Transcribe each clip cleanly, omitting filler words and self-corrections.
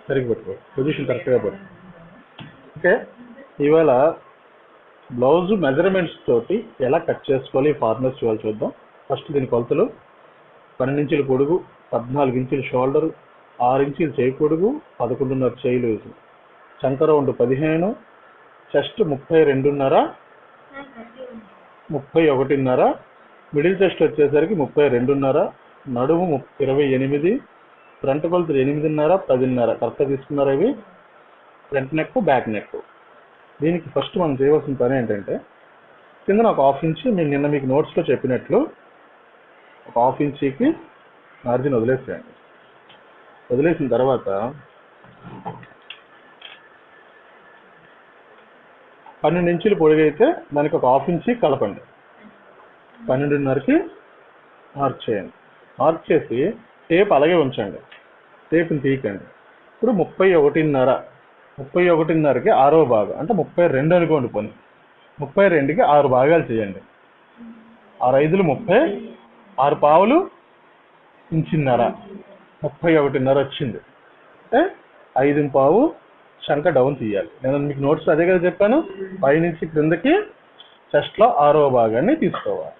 సరిగ్గా పట్టుకో, పొజిషన్ కరెక్ట్గా పట్టు. ఓకే, ఇవాళ బ్లౌజ్ మెజర్మెంట్స్ తోటి ఎలా కట్ చేసుకోవాలి ఫార్మర్స్ ఇవాళ చూద్దాం. ఫస్ట్ దీని కొలతలు: 12 ఇంచుల పొడుగు, 14 ఇంచుల షోల్డరు, 6 ఇంచుల చేయి పొడుగు, 11.5 చేయి లూజు, చంక రౌండ్ 15, చెస్ట్ 32.5, 31.5, మిడిల్ చెస్ట్ వచ్చేసరికి 32.5, నడుము 28, ఫ్రంట్ కొలతలు 8.5, 10.5. కరెక్ట్గా తీసుకున్నారా ఇవి? Front neck, back neck. దీనికి ఫస్ట్ మనం చేయవలసిన పని ఏంటంటే, కింద ఒక 1/2 ఇంచ్ నేను నిన్న మీకు నోట్స్లో చెప్పినట్లు ఒక 1/2 ఇంచీకి మార్జిన్ వదిలేసేయండి. వదిలేసిన తర్వాత 12 ఇంచులు పొడిగైతే దానికి ఒక 1/2 ఇంచ్ కలపండి. 12.5కి మార్క్ చేయండి. మార్క్ చేసి టేప్ అలాగే ఉంచండి, టేప్ని తీయకండి. ఇప్పుడు 31.5కి 6వ భాగం అంటే 32 అనుకోండి. పని 32కి 6 భాగాలు చేయండి. 6 5లు 30, 6 పావులు ఇంచున్నర, 31.5 వచ్చింది. అంటే 5.5 చంక డౌన్ తీయాలి. నేను మీకు నోట్స్ అదే కదా చెప్పాను. పైనుంచి క్రిందకి చెస్ట్లో 6వ భాగాన్ని తీసుకోవాలి.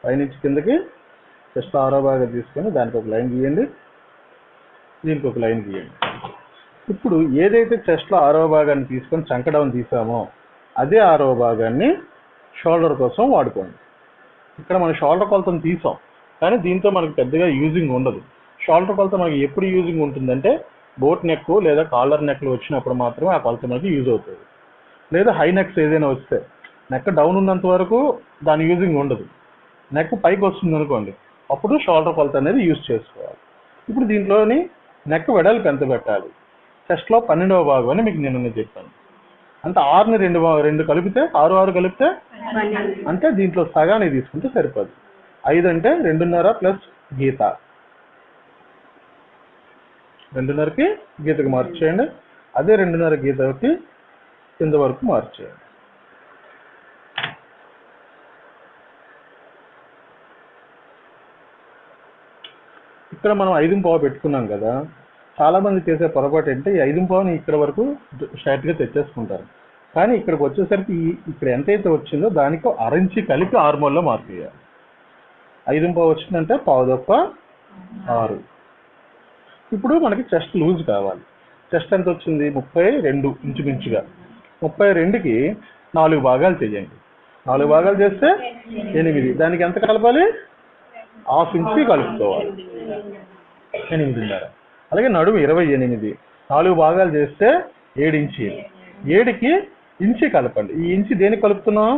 పైనుంచి కిందకి చెస్ట్లో 6వ భాగం తీసుకొని దానికి ఒక లైన్ గీయండి, దీనికి ఒక లైన్ గీయండి. ఇప్పుడు ఏదైతే చెస్ట్లో 6వ భాగాన్ని తీసుకొని చంక డౌన్ తీసామో అదే 6వ భాగాన్ని షోల్డర్ కోసం వాడుకోండి. ఇక్కడ మనం షోల్డర్ కొలతను తీసాం, కానీ దీంతో మనకు పెద్దగా యూజింగ్ ఉండదు. షోల్డర్ కొలత మనకి ఎప్పుడు యూజింగ్ ఉంటుందంటే బోట్ నెక్ లేదా కాలర్ నెక్లు వచ్చినప్పుడు మాత్రమే ఆ కొలత మనకి యూజ్ అవుతుంది. లేదా హై నెక్స్ ఏదైనా వస్తే, నెక్ డౌన్ ఉన్నంత వరకు దాని యూజింగ్ ఉండదు. నెక్ పైకి వస్తుంది అనుకోండి, అప్పుడు షోల్డర్ కొలత అనేది యూజ్ చేసుకోవాలి. ఇప్పుడు దీంట్లోని నెక్ వెడల్పు ఎంత పెట్టాలి? చెస్ట్లో 12వ భాగం అని మీకు నేను చెప్పాను. అంటే 6ని 2 కలిపితే 6 కలిపితే అంటే దీంట్లో సగాన్ని తీసుకుంటే సరిపోదు. 5 అంటే 2.5 ప్లస్ గీత, 2.5కి గీతకు మార్చేయండి. అదే 2.5 గీతకి కింద వరకు మార్చేయండి. ఇక్కడ మనం 5.5 పెట్టుకున్నాం కదా. చాలా మంది చేసే పొరపాటు అంటే ఈ 5.5ని ఇక్కడ వరకు స్ట్రైట్గా తెచ్చేసుకుంటారు. కానీ ఇక్కడికి వచ్చేసరికి ఇక్కడ ఎంతైతే వచ్చిందో దానికి 1/2 ఇంచ్ కలిపి ఆర్మోల్లో మార్క్ చేయాలి. 5.5 వచ్చిందంటే 1/4 6. ఇప్పుడు మనకి చెస్ట్ లూజ్ కావాలి. చెస్ట్ ఎంత వచ్చింది? 32 ఇంచుమించుగా. 32కి 4 భాగాలు చేయండి. 4 భాగాలు చేస్తే 8. దానికి ఎంత కలపాలి? 1/2 ఇంచ్ కలుపుకోవాలి, 8.5. అలాగే నడుము 28, 4 భాగాలు చేస్తే 7 ఇంచ్. 7కి ఇంచి కలపండి. ఈ ఇంచి దేనికి కలుపుతున్నాం?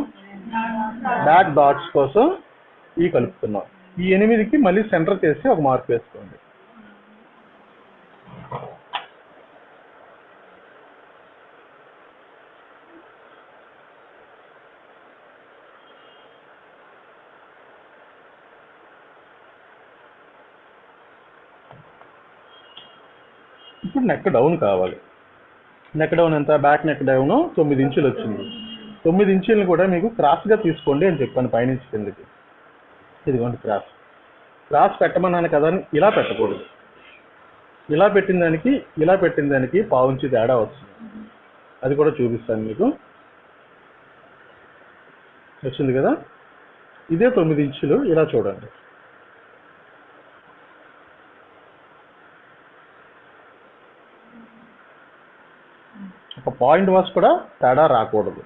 బ్యాక్ డాట్స్ కోసం ఈ కలుపుతున్నాం. ఈ 8కి మళ్ళీ సెంటర్ చేసి ఒక మార్క్ వేసుకోండి. ఇప్పుడు నెక్ డౌన్ కావాలి. నెక్ డౌన్ ఎంత? బ్యాక్ నెక్ డౌన్ 9 ఇంచులు వచ్చింది. 9 ఇంచులను కూడా మీకు క్రాస్గా తీసుకోండి అని చెప్పాను పైనుంచి కిందకి. ఇదిగోండి క్రాస్. క్రాస్ పెట్టమన్నాను కదా, ఇలా పెట్టకూడదు. ఇలా పెట్టిన దానికి 1/4 ఇంచు తేడా వస్తుంది. అది కూడా చూపిస్తాను మీకు. వచ్చింది కదా. ఇదే 9 ఇంచులు. ఇలా చూడండి. ఒక పాయింట్ వాస్ కూడా తేడా రాకూడదు.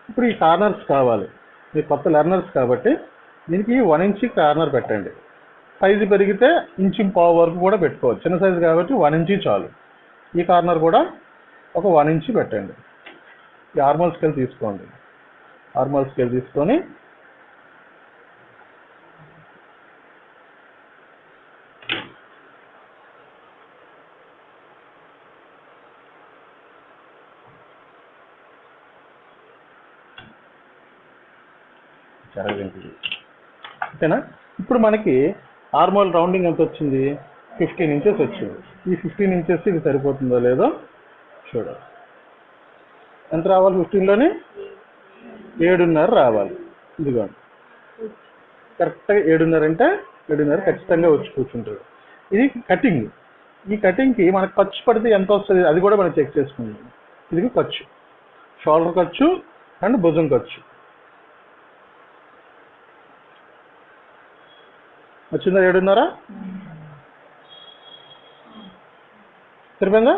ఇప్పుడు ఈ కార్నర్స్ కావాలి. మీరు కొత్త లెర్నర్స్ కాబట్టి దీనికి 1 ఇంచ్ కార్నర్ పెట్టండి. సైజు పెరిగితే 1.5 వరకు కూడా పెట్టుకోవచ్చు. చిన్న సైజు కాబట్టి 1 ఇంచ్ చాలు. ఈ కార్నర్ కూడా ఒక 1 ఇంచ్ పెట్టండి. ఈ ఆర్మల్ స్కేల్ తీసుకోండి. ఆర్మల్ స్కేల్ తీసుకొని ఓకేనా. ఇప్పుడు మనకి ఆర్మోల్ రౌండింగ్ ఎంత వచ్చింది? 15 ఇంచెస్ వచ్చింది. ఈ 15 ఇంచెస్ ఇది సరిపోతుందో లేదో చూడాలి. ఎంత రావాలి? 15లోని 7.5 రావాలి. ఇదిగోండి కరెక్ట్గా 7:30 అంటే 7:30 ఖచ్చితంగా వచ్చి కూర్చుంటాడు. ఇది కటింగ్. ఈ కటింగ్కి మనకు ఖర్చు పడితే ఎంత వస్తుంది అది కూడా మనం చెక్ చేసుకుందాం. ఇది ఖర్చు, షోల్డర్ ఖర్చు అండ్ భుజం ఖర్చు. వచ్చిందా 7:30? సరిపోయిందా?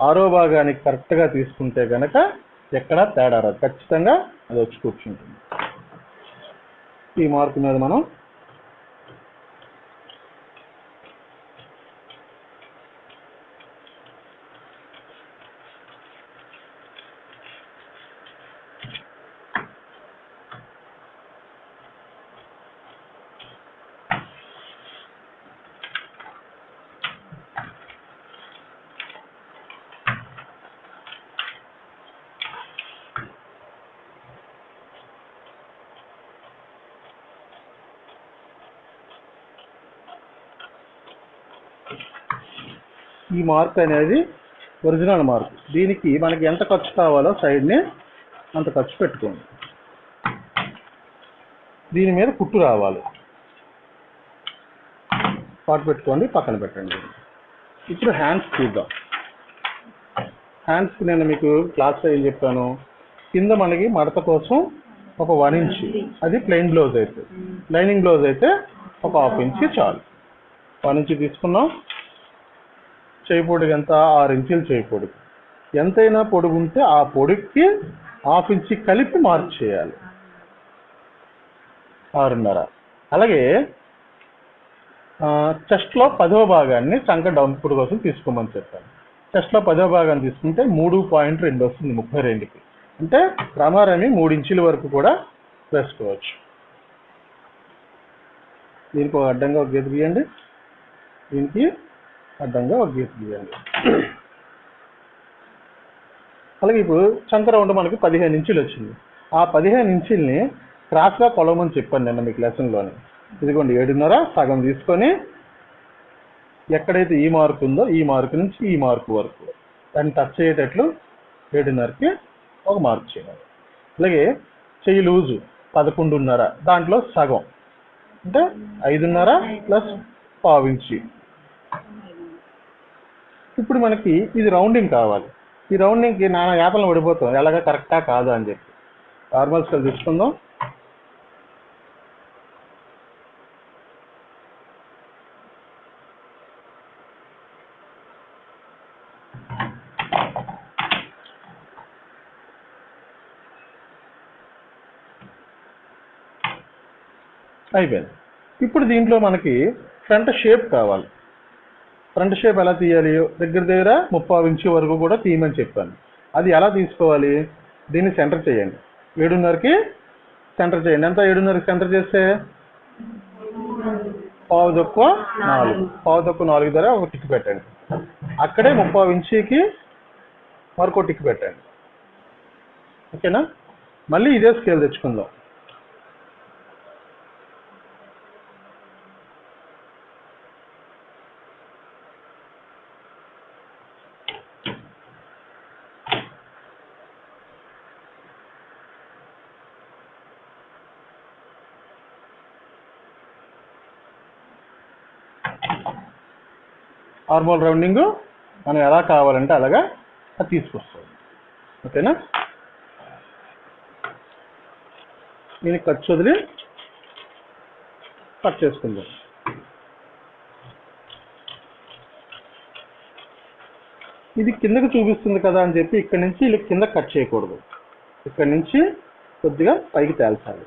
6వ భాగానికి కరెక్ట్గా తీసుకుంటే కనుక ఎక్కడా తేడా రాదు, ఖచ్చితంగా అది వచ్చి కూర్చుంటుంది. ఈ మార్కు మీద మనం ఈ మార్క్ అనేది ఒరిజినల్ మార్క్. దీనికి మనకి ఎంత ఖర్చు కావాలో సైడ్ని అంత ఖర్చు పెట్టుకోండి. దీని మీద కుట్టు రావాలి, పాటు పెట్టుకోండి, పక్కన పెట్టండి. ఇప్పుడు హ్యాండ్స్ చూద్దాం. హ్యాండ్స్కి నేను మీకు క్లాస్లో ఏం చెప్పాను, కింద మనకి మడత కోసం ఒక 1 ఇంచ్, అది ప్లెయిన్ బ్లౌజ్ అయితే. లైనింగ్ బ్లౌజ్ అయితే ఒక 1/2 ఇంచ్ చాలు. 1 ఇంచ్ తీసుకున్నాం. చేయి పొడుగు ఎంత? 6 ఇంచులు చేయి పొడుగు. ఎంతైనా పొడుగు ఉంటే ఆ పొడుగుకి 1/2 ఇంచ్ కలిపి మార్క్ చేయాలి, 6:30. అలాగే చెస్ట్లో 10వ భాగాన్ని చంక డౌన్ ఫుట్ కోసం తీసుకోమని చెప్పాను. చెస్ట్లో 10వ భాగాన్ని తీసుకుంటే 3.2 వస్తుంది 32కి. అంటే రమారమి 3 ఇంచుల వరకు కూడా వేసుకోవచ్చు. దీనికి ఒక అడ్డంగా ఒక గీత గీయండి, దీనికి అడ్డంగా ఒక గీత గీయండి. అలాగే ఇప్పుడు చంక రౌండ్ మనకి 15 ఇంచులు వచ్చింది. ఆ 15 ఇంచుల్ని క్రాస్గా కొలవమని చెప్పాను నిన్న మీకు లెసన్లోని. ఇదిగోండి 7:30 సగం తీసుకొని ఎక్కడైతే ఈ మార్క్ ఉందో ఈ మార్క్ నుంచి ఈ మార్క్ వరకు దాన్ని టచ్ అయ్యేటట్లు 7:30కి ఒక మార్క్ చేయాలి. అలాగే చెయ్యి లూజు 11:30, దాంట్లో సగం అంటే 5:30 ప్లస్ 1/2 ఇంచ్. ఇప్పుడు మనకి ఇది రౌండింగ్ కావాలి. ఈ రౌండింగ్కి నానా యాపలను పడిపోతాం, ఎలాగా కరెక్టా కాదా అని చెప్పి. నార్మల్ స్కేల్ తీసుకుందాం. అయిపోయింది. ఇప్పుడు దీంట్లో మనకి ఫ్రంట్ షేప్ కావాలి. ఫ్రంట్ షేప్ ఎలా తీయాలి? దగ్గర 3/4 ఇంచ్ వరకు కూడా తీయమని చెప్పాను. అది ఎలా తీసుకోవాలి? దీన్ని సెంటర్ చేయండి, 7:30కి సెంటర్ చేయండి. ఎంత 7:30కి సెంటర్ చేస్తే 4 దగ్గర ఒక టిక్ పెట్టండి. అక్కడే 3/4 ఇంచుకి మరొక టిక్ పెట్టండి. ఓకేనా? మళ్ళీ ఇదే స్కేల్ తెచ్చుకుందాం. నార్మల్ రౌండింగ్ మనం ఎలా కావాలంటే అలాగా అది తీసుకొస్తాం. ఓకేనా? దీనికి ఖర్చు వదిలి కట్ చేసుకుందాం. ఇది కిందకి చూపిస్తుంది కదా అని చెప్పి ఇక్కడి నుంచి ఇలా కింద కట్ చేయకూడదు. ఇక్కడి నుంచి కొద్దిగా పైకి తేల్చాలి.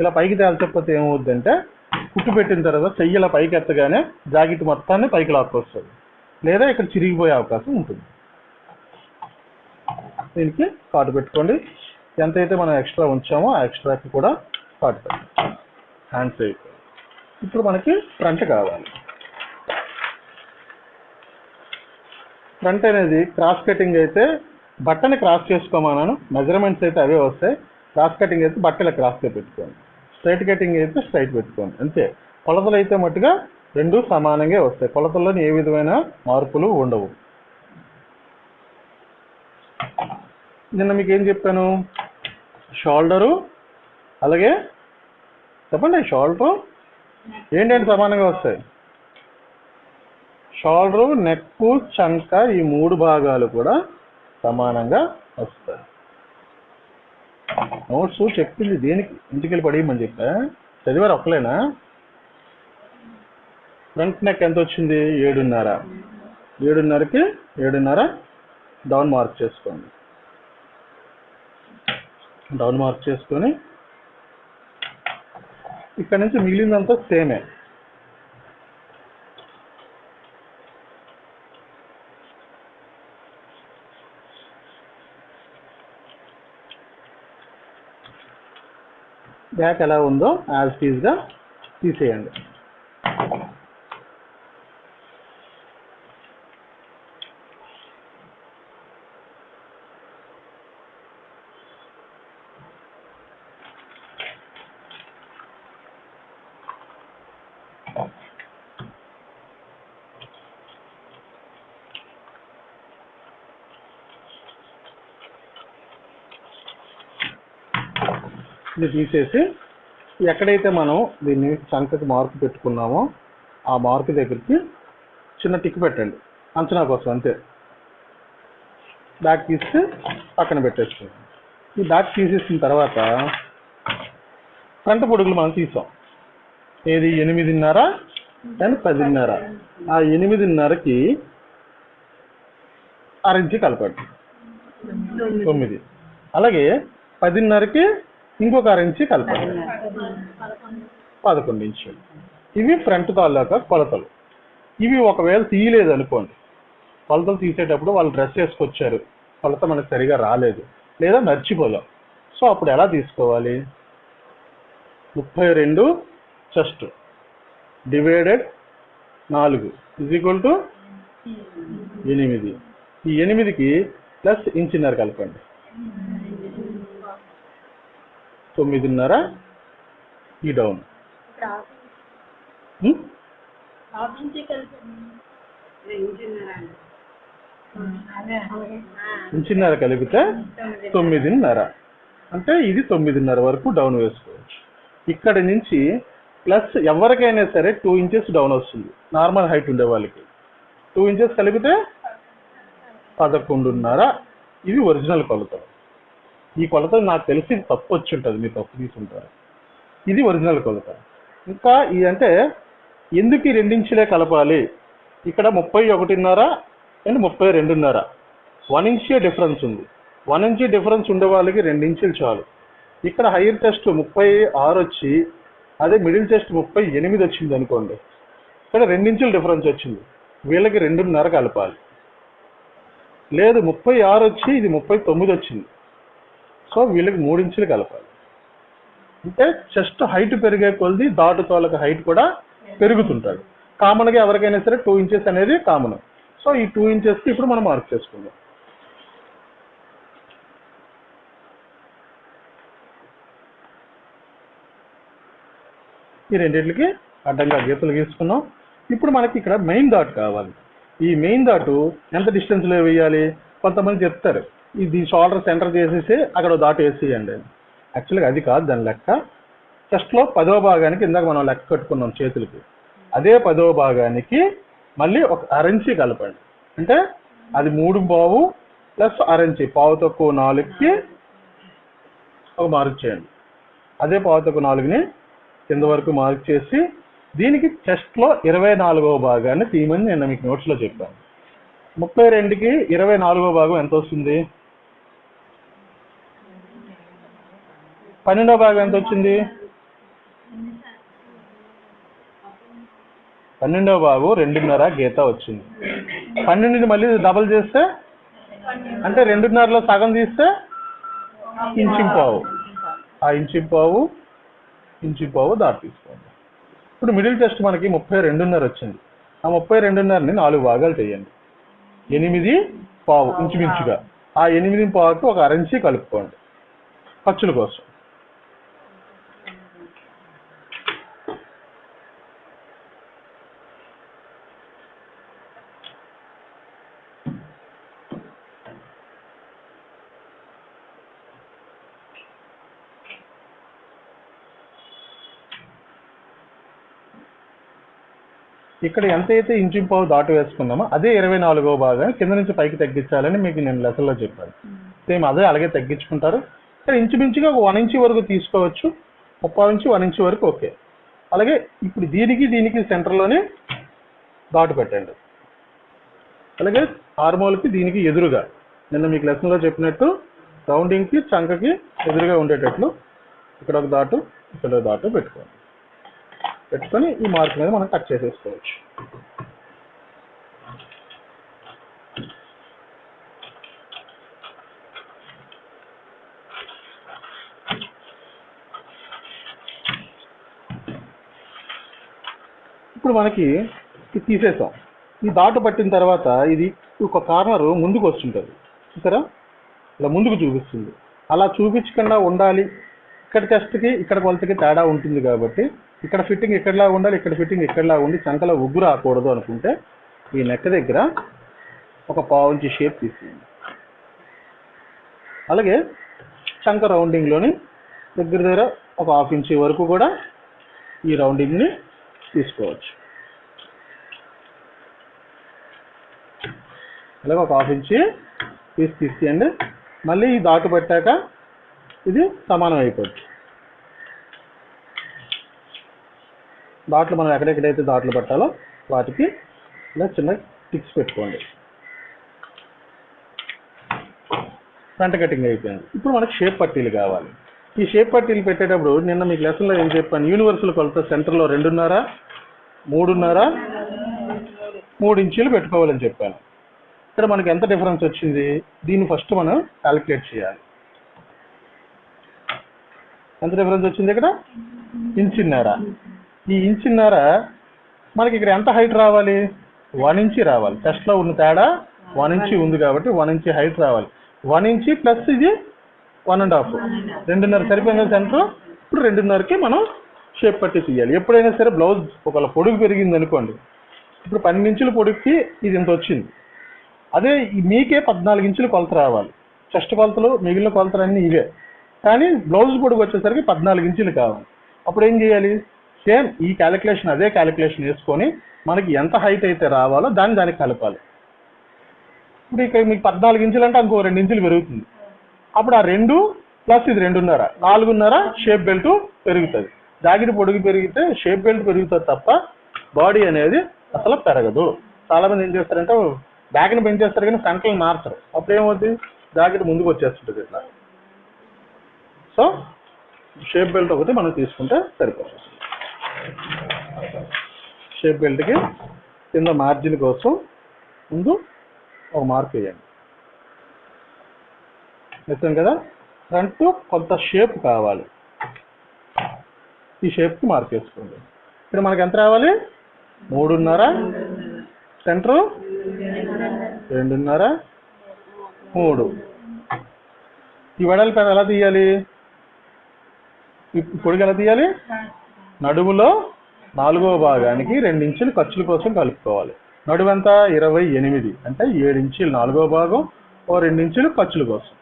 ఇలా పైకి తేల్చకపోతే ఏమవుద్దంటే కుట్టు పెట్టిన తర్వాత చెయ్యి ఇలా పైకి ఎత్తగానే జాకెట్ మొత్తాన్ని పైకి లాక్కొస్తుంది, లేదా ఇక్కడ చిరిగిపోయే అవకాశం ఉంటుంది. దీనికి కాటు పెట్టుకోండి. ఎంతైతే మనం ఎక్స్ట్రా ఉంచామో ఆ ఎక్స్ట్రాకి కూడా కాటు పెట్టండి. హ్యాండ్స్ అయిపోయి ఇప్పుడు మనకి ఫ్రంట్ కావాలి. ఫ్రంట్ అనేది క్రాస్ కటింగ్ అయితే బట్టని క్రాస్ చేసుకోమన్నాను, మెజర్మెంట్స్ అయితే అవే వస్తాయి. క్రాస్ కటింగ్ అయితే బట్టల క్రాస్గా పెట్టుకోండి, స్ట్రైట్ కటింగ్ అయితే స్ట్రైట్ పెట్టుకోండి. అంతే. కొలతలు అయితే మట్టుగా రెండు సమానంగా వస్తాయి, కొలతల్లోని ఏ విధమైన మార్పులు ఉండవు. నిన్న మీకు ఏం చెప్పాను? షోల్డరు అలాగే చెప్పండి షోల్డరు ఏంటంటే సమానంగా వస్తాయి. షోల్డరు, నెక్, చంక ఈ 3 భాగాలు కూడా సమానంగా వస్తాయి. నోట్స్ చెప్పింది దేనికి ఇంటికి వెళ్ళి పడేయమని చెప్పా, చదివారు ఒక్కలేనా? ఫ్రంట్ నెక్ ఎంత వచ్చింది? 7.5. 7.5కి 7.5 డౌన్ మార్క్ చేసుకోండి. డౌన్ మార్క్ చేసుకొని ఇక్కడ నుంచి మిగిలిందంతా సేమే. బ్యాక్ ఎలా ఉందో యాజ్ టీజ్గా తీసేయండి. ఇది తీసేసి ఎక్కడైతే మనం దీన్ని చంకకి మార్క్ పెట్టుకున్నామో ఆ మార్క్ దగ్గరికి చిన్న టిక్ పెట్టండి, అంచనా కోసం అంతే. బ్యాక్ తీసి పక్కన పెట్టేసుకోండి. ఈ బ్యాక్ తీసేసిన తర్వాత ఫ్రంట్ పొడుగులు మనం తీసాం. ఏది 8.5 అండ్ 10.5. ఆ 8.5కి అరించి కలపండి 9. అలాగే 10.5కి ఇంకొక అరించి కలపండి 11 ఇంచులు. ఇవి ఫ్రంట్ తాలూకా కొలతలు. ఇవి ఒకవేళ తీయలేదు అనుకోండి, కొలతలు తీసేటప్పుడు వాళ్ళు డ్రెస్ వేసుకొచ్చారు, కొలత మనకు సరిగా రాలేదు లేదా మర్చిపోయాం, సో అప్పుడు ఎలా తీసుకోవాలి? 32 చెస్ట్ డివైడెడ్ 4 = 8. ఈ 8కి ప్లస్ ఇంచున్నర కలపండి 9.5 ఈ డౌన్. ఇంచున్నర కలిపితే 9.5. అంటే ఇది 9.5 వరకు డౌన్ వేసుకోవచ్చు. ఇక్కడ నుంచి ప్లస్ ఎవరికైనా సరే 2 ఇంచెస్ డౌన్ వస్తుంది నార్మల్ హైట్ ఉండే వాళ్ళకి. 2 ఇంచెస్ కలిపితే 11.5. ఇవి ఒరిజినల్ కొలతలు. ఈ కొలతలు నాకు తెలిసి తప్పు వచ్చి ఉంటుంది, మీరు తప్పు తీసుకుంటారు. ఇది ఒరిజినల్ కొలత. ఇంకా ఇది అంటే ఎందుకు ఈ 2 ఇంచులే కలపాలి? ఇక్కడ 31.5 అండ్ 32.5 1 ఇంచే డిఫరెన్స్ ఉంది. 1 ఇంచ్ డిఫరెన్స్ ఉండే వాళ్ళకి 2 ఇంచులు చాలు. ఇక్కడ హైయర్ చెస్ట్ 36 వచ్చి అదే మిడిల్ చెస్ట్ 38 వచ్చింది అనుకోండి, ఇక్కడ 2 ఇంచుల డిఫరెన్స్ వచ్చింది, వీళ్ళకి 2.5 కలపాలి. లేదు 36 వచ్చి ఇది 39 వచ్చింది, సో వీళ్ళకి 3 ఇంచులు కలపాలి. అంటే చెస్ట్ హైట్ పెరిగే కొలది దాటు తోలక హైట్ కూడా పెరుగుతుంటాడు. కామన్గా ఎవరికైనా సరే 2 ఇంచెస్ అనేది కామన్. సో ఈ 2 ఇంచెస్కి ఇప్పుడు మనం మార్క్ చేసుకుందాం. ఈ రెండింటికి అడ్డంగా గీతలు గీసుకున్నాం. ఇప్పుడు మనకి ఇక్కడ మెయిన్ డాట్ కావాలి. ఈ మెయిన్ డాటు ఎంత డిస్టెన్స్లో వేయాలి? కొంతమంది చెప్తారు ఇది షోల్డర్ సెంటర్ చేసేసి అక్కడ డాట్ వేసేయండి. యాక్చువల్గా అది కాదు దాని లెక్క. చెస్ట్లో 10వ భాగానికి ఇందాక మనం లెక్క కట్టుకున్నాం చేతులకి, అదే 10వ భాగానికి మళ్ళీ ఒక అరించి కలపండి. అంటే అది 3.5 ప్లస్ అరించి 4:15కి ఒక మార్క్ చేయండి. అదే 4:15ని కింద వరకు మార్క్ చేసి దీనికి చెస్ట్లో 24వ భాగాన్ని తీయమని నేను మీకు నోట్స్లో చెప్పాను. 32కి 24వ భాగం ఎంత వస్తుంది? 12వ భాగం ఎంత వచ్చింది? 12వ భాగం 2.5 గీత వచ్చింది. 12ని మళ్ళీ డబల్ చేస్తే అంటే 2.5లో సగం తీస్తే ఇంచుంపావు. ఆ ఇంచుంపావు దాటి తీసుకోండి. ఇప్పుడు మిడిల్ చెస్ట్ మనకి 32.5 వచ్చింది. ఆ 32.5ని 4 భాగాలు చేయండి. 8.5 ఇంచుమించుగా. ఆ 8.5కి ఒక అరించి కలుపుకోండి ఖర్చుల కోసం. ఇక్కడ ఎంతైతే ఇంచుంపావు దాటు వేసుకున్నామో అదే 24వ భాగం కింద నుంచి పైకి తగ్గించాలని మీకు నేను లెసన్లో చెప్పాను. సేమ్ అదే అలాగే తగ్గించుకుంటారు. ఇక్కడ ఇంచుమించుగా ఒక 1 ఇంచ్ వరకు తీసుకోవచ్చు, 30 ఇంచు 1 ఇంచ్ వరకు ఓకే. అలాగే ఇప్పుడు దీనికి సెంటర్లోనే ఘాటు పెట్టండి. అలాగే ఆర్మోల్కి దీనికి ఎదురుగా నిన్న మీకు లెసన్లో చెప్పినట్టు రౌండింగ్కి చంకకి ఎదురుగా ఉండేటట్లు ఇక్కడ ఒక ఘాటు ఇక్కడ ఒక ఘాటు పెట్టుకొని ఈ మార్క్ మీద మనం కట్ చేసేసుకోవచ్చు. ఇప్పుడు మనకి ఇది తీసేసాం. ఈ ఘాటు పట్టిన తర్వాత ఇది ఒక కార్నర్ ముందుకు వస్తుంటుంది చూసారా, ఇలా ముందుకు చూపిస్తుంది. అలా చూపించకుండా ఉండాలి, ఇక్కడ టెస్ట్కి ఇక్కడ కొలతకి తేడా ఉంటుంది కాబట్టి ఇక్కడ ఫిట్టింగ్ ఇక్కడలా ఉండాలి, ఇక్కడ ఫిట్టింగ్ ఇక్కడలా ఉండి చంకలో ఉగ్గు రాకూడదు అనుకుంటే ఈ నెక్ దగ్గర ఒక 1/2 ఇంచ్ షేప్ తీసేయండి. అలాగే చంక రౌండింగ్లోని దగ్గర ఒక 1/2 ఇంచ్ వరకు కూడా ఈ రౌండింగ్ని తీసుకోవచ్చు. అలాగే ఒక 1/2 ఇంచ్ తీసేయండి. మళ్ళీ ఈ ఘాటు పెట్టాక ఇది సమానం అయిపోద్ది. ఘాట్లు మనం ఎక్కడెక్కడైతే ఘాట్లు పెట్టాలో వాటికి ఇలా చిన్న టిక్స్ పెట్టుకోండి. ఫ్రంట్ కటింగ్ అయిపోయింది. ఇప్పుడు మనకి షేప్ పట్టీలు కావాలి. ఈ షేప్ పట్టీలు పెట్టేటప్పుడు నిన్న మీకు లెసన్లో ఏం చెప్పాను, యూనివర్సల్ కొలత సెంటర్లో 2.5, 3.5, 3 ఇంచీలు పెట్టుకోవాలని చెప్పాను. ఇక్కడ మనకి ఎంత డిఫరెన్స్ వచ్చింది, దీన్ని ఫస్ట్ మనం క్యాలిక్యులేట్ చేయాలి. ఎంత డిఫరెన్స్ వచ్చింది, ఇక్కడ 1.5 ఇంచ్. ఈ 1.5 ఇంచ్ మనకి ఇక్కడ ఎంత హైట్ రావాలి, 1 ఇంచ్ రావాలి. టెస్ట్లో ఉన్న తేడా 1 ఇంచ్ ఉంది కాబట్టి 1 ఇంచ్ హైట్ రావాలి. 1 ఇంచ్ ప్లస్ ఇది 1.5, 2.5 సరిపోయింది సెంటర్. ఇప్పుడు 2.5కి మనం షేప్ పట్టి తీయాలి. ఎప్పుడైనా సరే బ్లౌజ్ ఒకవేళ పొడుగు పెరిగింది అనుకోండి, ఇప్పుడు 12 ఇంచుల పొడుగుకి ఇది ఇంత వచ్చింది, అదే మీకే 14 ఇంచులు కొలత రావాలి. చెస్ట్ కొలతలు మిగిలిన కొలతలు అన్నీ ఇవే, కానీ బ్లౌజ్ పొడుగు వచ్చేసరికి 14 ఇంచులు కావాలి. అప్పుడు ఏం చేయాలి, సేమ్ ఈ క్యాలిక్యులేషన్ అదే క్యాలిక్యులేషన్ వేసుకొని మనకి ఎంత హైట్ అయితే రావాలో దానికి కలపాలి. ఇప్పుడు ఇక్కడ మీకు 14 ఇంచులు అంటే ఇంకో 2 ఇంచులు పెరుగుతుంది. అప్పుడు ఆ 2 ప్లస్ ఇది 2.5, 4.5 షేప్ బెల్ట్ పెరుగుతుంది. జాకెట్ పొడుగు పెరిగితే షేప్ బెల్ట్ పెరుగుతుంది తప్ప బాడీ అనేది అసలు పెరగదు. చాలామంది ఏం చేస్తారంటే బ్యాక్ని పెంచేస్తారు కానీ ఫ్రంట్ని మార్చరు. అప్పుడు ఏమవుతుంది, జాకెట్ ముందుకు వచ్చేస్తుంటుంది ఇట్లా. సో షేప్ బెల్ట్ ఒకటి మనం తీసుకుంటే సరిపోతుంది. షేప్ బెల్ట్కి కింద మార్జిన్ కోసం ముందు ఒక మార్క్ వేయండి. వేసాం కదా, ఫ్రంట్ కొంత షేప్ కావాలి, ఈ షేప్కి మార్క్ వేసుకోండి. ఇక్కడ మనకి ఎంత రావాలి, 3.5, సెంటరు 2.5, 3. ఈ వెడల్పు ఎలా తీయాలి, ఈ పొడుగు ఎలా తీయాలి, నడుములో 4వ భాగానికి 2 ఇంచులు ఖర్చుల కోసం కలుపుకోవాలి. నడుము ఎంత 28 అంటే 7 ఇంచులు 4వ భాగం, ఓ 2 ఇంచులు ఖర్చుల కోసం.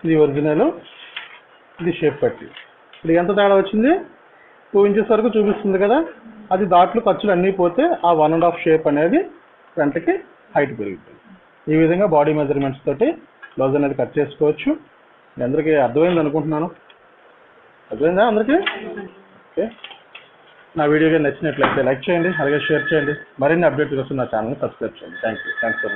ఇది ఒరిజినల్, ఇది షేప్ పట్టి. ఇప్పుడు ఎంత తేడా వచ్చింది, 2 ఇంచెస్ వరకు చూపిస్తుంది కదా, అది దాంట్లో ఖర్చులు అన్నీ పోతే ఆ 1.5 షేప్ అనేది ఫ్రంట్కి హైట్ పెరుగుతుంది. ఈ విధంగా బాడీ మెజర్మెంట్స్ తోటి బ్లౌజ్ అనేది కట్ చేసుకోవచ్చు. మీ అందరికీ అర్థమైంది అనుకుంటున్నాను. అర్థమైందా అందరికీ? ఓకే, నా వీడియోగా నచ్చినట్లయితే లైక్ చేయండి, అలాగే షేర్ చేయండి. మరిన్ని అప్డేట్స్ కోసం నా ఛానల్ని సబ్స్క్రైబ్ చేయండి. Thank you.